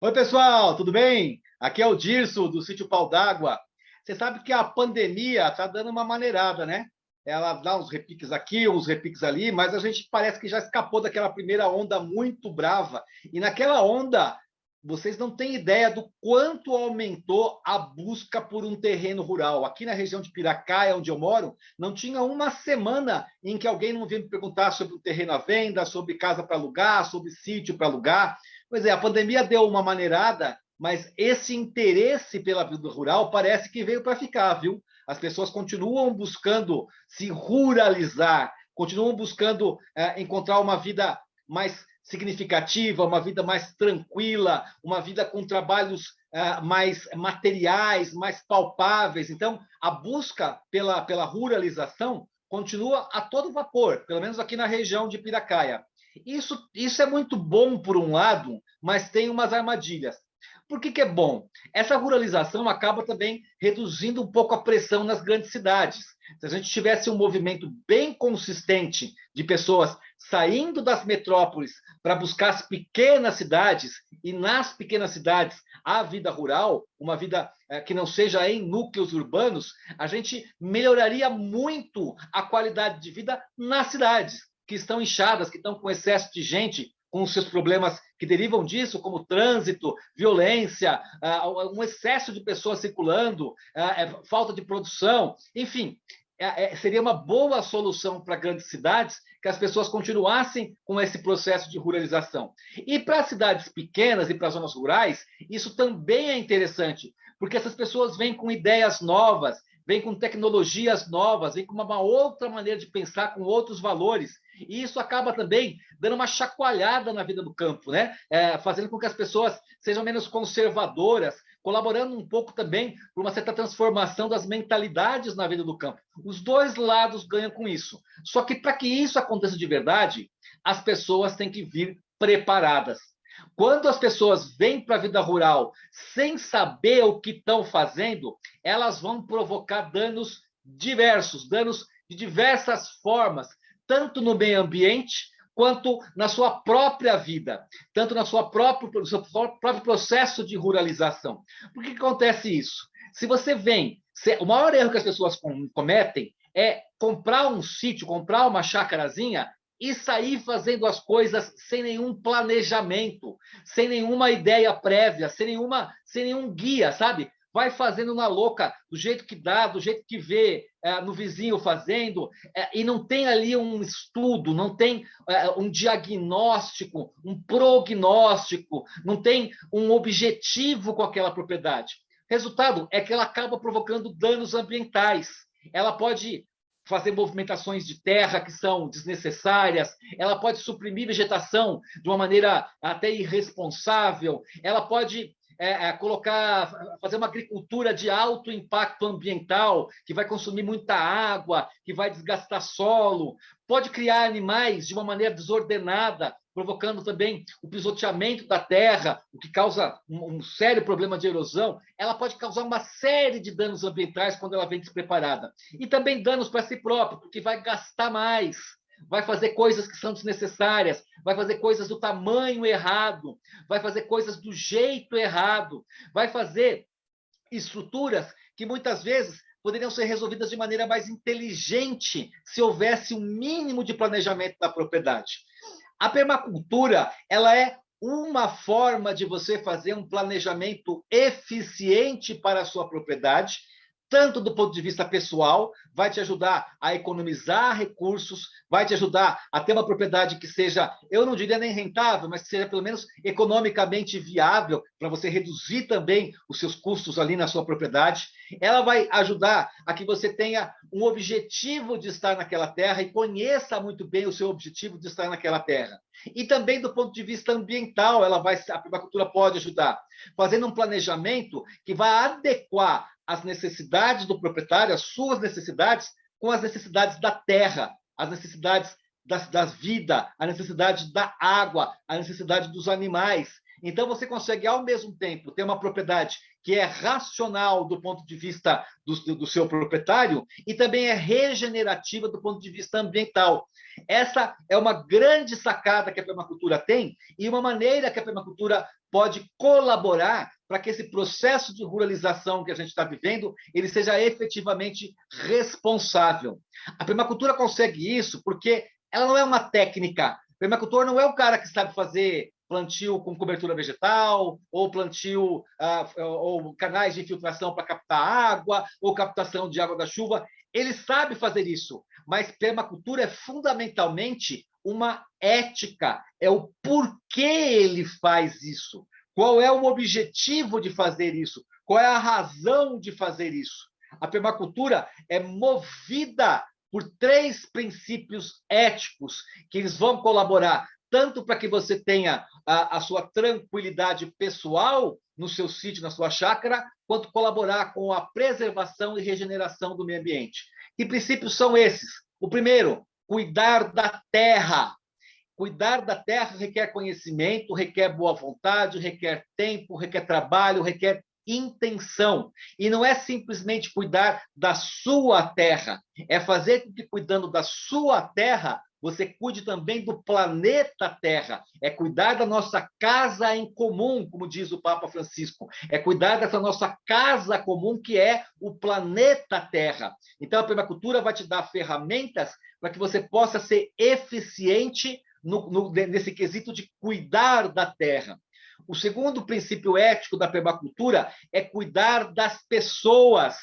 Oi, pessoal, tudo bem? Aqui é o Dirso, do Sítio Pau d'Água. Você sabe que a pandemia está dando uma maneirada, né? Ela dá uns repiques aqui, uns repiques ali, mas a gente parece que já escapou daquela primeira onda muito brava. E naquela onda, vocês não têm ideia do quanto aumentou a busca por um terreno rural. Aqui na região de Piracaia, onde eu moro, não tinha uma semana em que alguém não vinha me perguntar sobre um terreno à venda, sobre casa para alugar, sobre sítio para alugar. Pois é, a pandemia deu uma maneirada, mas esse interesse pela vida rural parece que veio para ficar, viu? As pessoas continuam buscando se ruralizar, continuam buscando encontrar uma vida mais significativa, uma vida mais tranquila, uma vida com trabalhos mais materiais, mais palpáveis. Então, a busca pela ruralização continua a todo vapor, pelo menos aqui na região de Piracaia. Isso é muito bom por um lado, mas tem umas armadilhas. Por que é bom? Essa ruralização acaba também reduzindo um pouco a pressão nas grandes cidades. Se a gente tivesse um movimento bem consistente de pessoas saindo das metrópoles para buscar as pequenas cidades, e nas pequenas cidades a vida rural, uma vida que não seja em núcleos urbanos, a gente melhoraria muito a qualidade de vida nas cidades, que estão inchadas, que estão com excesso de gente, com os seus problemas que derivam disso, como trânsito, violência, um excesso de pessoas circulando, falta de produção, enfim, seria uma boa solução para grandes cidades que as pessoas continuassem com esse processo de ruralização. E para as cidades pequenas e para as zonas rurais, isso também é interessante, porque essas pessoas vêm com ideias novas, vêm com tecnologias novas, vêm com uma outra maneira de pensar, com outros valores. E isso acaba também dando uma chacoalhada na vida do campo, né? Fazendo com que as pessoas sejam menos conservadoras, colaborando um pouco também para uma certa transformação das mentalidades na vida do campo. Os dois lados ganham com isso. Só que para que isso aconteça de verdade, as pessoas têm que vir preparadas. Quando as pessoas vêm para a vida rural sem saber o que estão fazendo, elas vão provocar danos diversos, danos de diversas formas, tanto no meio ambiente quanto na sua própria vida, tanto no seu próprio processo de ruralização. Por que acontece isso? Se você vem, o maior erro que as pessoas cometem é comprar um sítio, comprar uma chácarazinha e sair fazendo as coisas sem nenhum planejamento, sem nenhuma ideia prévia, sem nenhum guia, sabe? Vai fazendo na louca, do jeito que dá, do jeito que vê no vizinho fazendo, e não tem ali um estudo, não tem um diagnóstico, um prognóstico, não tem um objetivo com aquela propriedade. Resultado é que ela acaba provocando danos ambientais. Ela pode fazer movimentações de terra que são desnecessárias, ela pode suprimir vegetação de uma maneira até irresponsável, ela pode fazer uma agricultura de alto impacto ambiental, que vai consumir muita água, que vai desgastar solo, pode criar animais de uma maneira desordenada, provocando também o pisoteamento da terra, o que causa um sério problema de erosão. Ela pode causar uma série de danos ambientais quando ela vem despreparada. E também danos para si próprio, porque vai gastar mais, vai fazer coisas que são desnecessárias, vai fazer coisas do tamanho errado, vai fazer coisas do jeito errado, vai fazer estruturas que muitas vezes poderiam ser resolvidas de maneira mais inteligente se houvesse um mínimo de planejamento da propriedade. A permacultura, ela é uma forma de você fazer um planejamento eficiente para a sua propriedade, tanto do ponto de vista pessoal, vai te ajudar a economizar recursos, vai te ajudar a ter uma propriedade que seja, eu não diria nem rentável, mas que seja pelo menos economicamente viável, para você reduzir também os seus custos ali na sua propriedade. Ela vai ajudar a que você tenha um objetivo de estar naquela terra e conheça muito bem o seu objetivo de estar naquela terra. E também do ponto de vista ambiental, a permacultura pode ajudar, fazendo um planejamento que vai adequar as necessidades do proprietário, as suas necessidades, com as necessidades da terra, as necessidades da vida, a necessidade da água, a necessidade dos animais. Então, você consegue, ao mesmo tempo, ter uma propriedade que é racional do ponto de vista do seu proprietário e também é regenerativa do ponto de vista ambiental. Essa é uma grande sacada que a permacultura tem e uma maneira que a permacultura pode colaborar para que esse processo de ruralização que a gente está vivendo, ele seja efetivamente responsável. A permacultura consegue isso porque ela não é uma técnica. O permacultor não é o cara que sabe fazer plantio com cobertura vegetal, ou plantio, ou canais de infiltração para captar água, ou captação de água da chuva. Ele sabe fazer isso, mas permacultura é fundamentalmente uma ética, é o porquê ele faz isso, qual é o objetivo de fazer isso, qual é a razão de fazer isso. A permacultura é movida por 3 princípios éticos que eles vão colaborar tanto para que você tenha a sua tranquilidade pessoal no seu sítio, na sua chácara, quanto colaborar com a preservação e regeneração do meio ambiente. Que princípios são esses? O primeiro, cuidar da terra. Cuidar da terra requer conhecimento, requer boa vontade, requer tempo, requer trabalho, requer intenção. E não é simplesmente cuidar da sua terra, é fazer com que, cuidando da sua terra, você cuide também do planeta Terra, é cuidar da nossa casa em comum, como diz o Papa Francisco, é cuidar dessa nossa casa comum que é o planeta Terra. Então, a permacultura vai te dar ferramentas para que você possa ser eficiente nesse quesito de cuidar da terra. O segundo princípio ético da permacultura é cuidar das pessoas.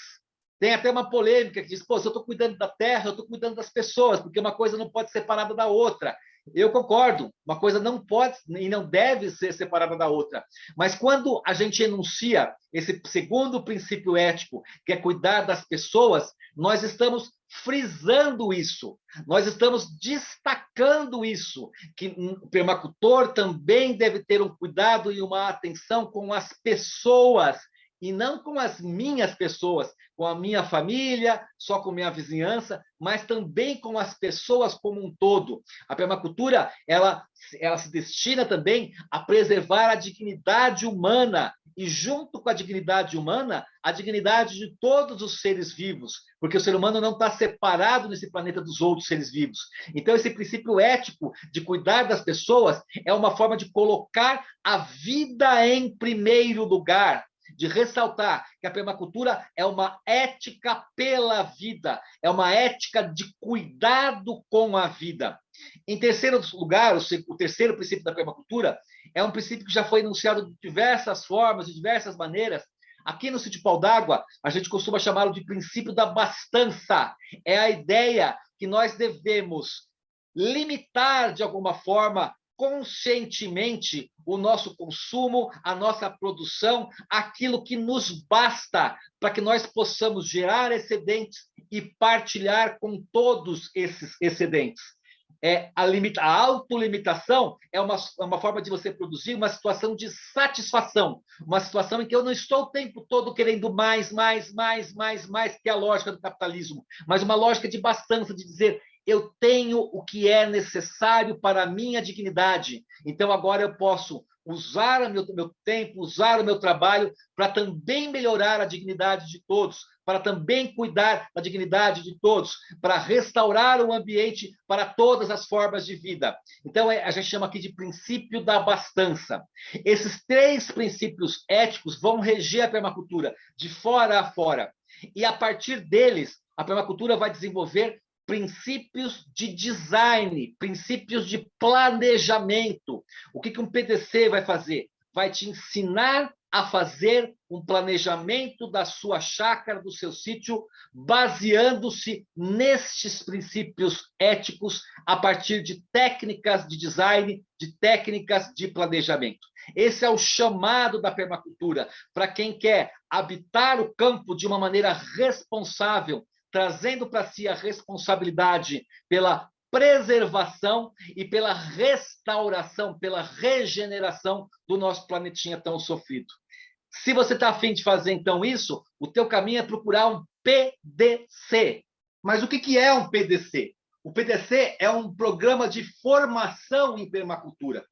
Tem até uma polêmica que diz, pô, se eu estou cuidando da terra, eu estou cuidando das pessoas, porque uma coisa não pode ser separada da outra. Eu concordo, uma coisa não pode e não deve ser separada da outra. Mas quando a gente enuncia esse segundo princípio ético, que é cuidar das pessoas, nós estamos frisando isso, nós estamos destacando isso, que o permacultor também deve ter um cuidado e uma atenção com as pessoas, e não com as minhas pessoas, com a minha família, só com minha vizinhança, mas também com as pessoas como um todo. A permacultura, ela se destina também a preservar a dignidade humana, e junto com a dignidade humana, a dignidade de todos os seres vivos, porque o ser humano não está separado nesse planeta dos outros seres vivos. Então, esse princípio ético de cuidar das pessoas é uma forma de colocar a vida em primeiro lugar, de ressaltar que a permacultura é uma ética pela vida, é uma ética de cuidado com a vida. Em terceiro lugar, o terceiro princípio da permacultura é um princípio que já foi enunciado de diversas formas, de diversas maneiras. Aqui no Sítio Pau d'Água, a gente costuma chamá-lo de princípio da abastança. É a ideia que nós devemos limitar, de alguma forma, conscientemente o nosso consumo, a nossa produção, aquilo que nos basta para que nós possamos gerar excedentes e partilhar com todos esses excedentes. A autolimitação é uma forma de você produzir uma situação de satisfação, uma situação em que eu não estou o tempo todo querendo mais, que é a lógica do capitalismo, mas uma lógica de abastança, de dizer, eu tenho o que é necessário para a minha dignidade, então agora eu posso usar o meu tempo, usar o meu trabalho para também melhorar a dignidade de todos, para também cuidar da dignidade de todos, para restaurar o ambiente para todas as formas de vida. Então, a gente chama aqui de princípio da abastança. Esses 3 princípios éticos vão reger a permacultura, de fora a fora. E, a partir deles, a permacultura vai desenvolver princípios de design, princípios de planejamento. O que um PDC vai fazer? Vai te ensinar a fazer um planejamento da sua chácara, do seu sítio, baseando-se nestes princípios éticos, a partir de técnicas de design, de técnicas de planejamento. Esse é o chamado da permacultura, para quem quer habitar o campo de uma maneira responsável, trazendo para si a responsabilidade pela preservação e pela restauração, pela regeneração do nosso planetinha tão sofrido. Se você está afim de fazer, então, isso, o teu caminho é procurar um PDC. Mas o que é um PDC? O PDC é um programa de formação em permacultura.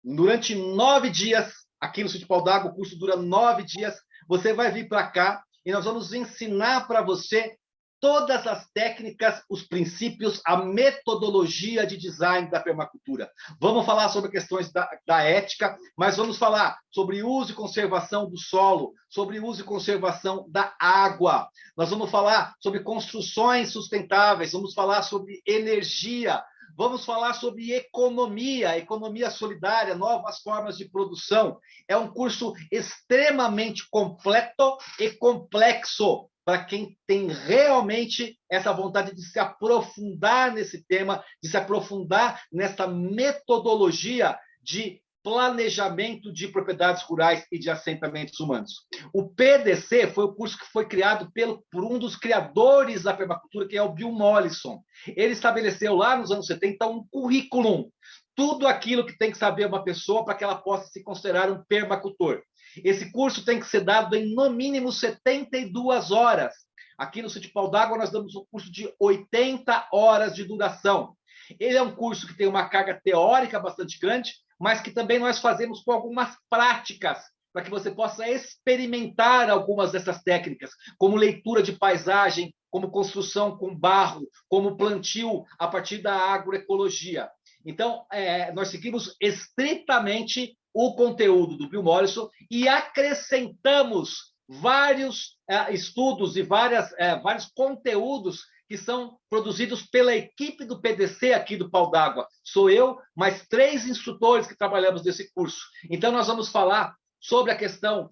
Durante 9 dias, aqui no Sítio Pau d'Água, o curso dura 9 dias. Você vai vir para cá e nós vamos ensinar para você todas as técnicas, os princípios, a metodologia de design da permacultura. Vamos falar sobre questões da ética, mas vamos falar sobre uso e conservação do solo, sobre uso e conservação da água. Nós vamos falar sobre construções sustentáveis, vamos falar sobre energia, vamos falar sobre economia, economia solidária, novas formas de produção. É um curso extremamente completo e complexo para quem tem realmente essa vontade de se aprofundar nesse tema, de se aprofundar nessa metodologia de planejamento de propriedades rurais e de assentamentos humanos. O PDC foi o curso que foi criado por um dos criadores da permacultura, que é o Bill Mollison. Ele estabeleceu lá nos anos 70 um currículo, tudo aquilo que tem que saber uma pessoa para que ela possa se considerar um permacultor. Esse curso tem que ser dado em, no mínimo, 72 horas. Aqui no Sítio Pau d'Água, nós damos um curso de 80 horas de duração. Ele é um curso que tem uma carga teórica bastante grande, mas que também nós fazemos com algumas práticas, para que você possa experimentar algumas dessas técnicas, como leitura de paisagem, como construção com barro, como plantio a partir da agroecologia. Então, nós seguimos estritamente o conteúdo do Bill Mollison e acrescentamos vários estudos e vários conteúdos que são produzidos pela equipe do PDC aqui do Pau d'Água. Sou eu, mais 3 instrutores que trabalhamos nesse curso. Então, nós vamos falar sobre a questão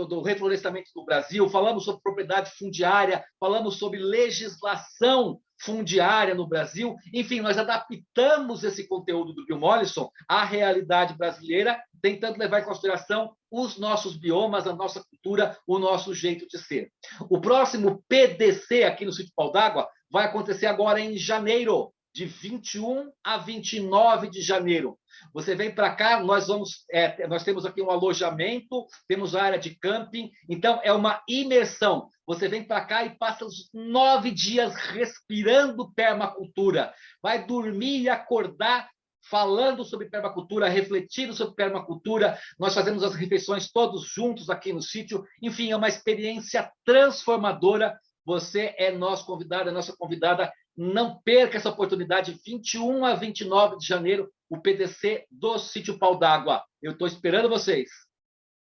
do reflorestamento no Brasil, falamos sobre propriedade fundiária, falamos sobre legislação fundiária no Brasil. Enfim, nós adaptamos esse conteúdo do Bill Mollison à realidade brasileira, tentando levar em consideração os nossos biomas, a nossa cultura, o nosso jeito de ser. O próximo PDC aqui no Sítio Pau d'Água vai acontecer agora em janeiro, de 21 a 29 de janeiro. Você vem para cá, nós temos aqui um alojamento, temos a área de camping, então é uma imersão. Você vem para cá e passa os 9 dias respirando permacultura. Vai dormir e acordar falando sobre permacultura, refletindo sobre permacultura. Nós fazemos as refeições todos juntos aqui no sítio. Enfim, é uma experiência transformadora. Você é nosso convidado, é nossa convidada. Não perca essa oportunidade, 21 a 29 de janeiro, o PDC do Sítio Pau d'Água. Eu estou esperando vocês.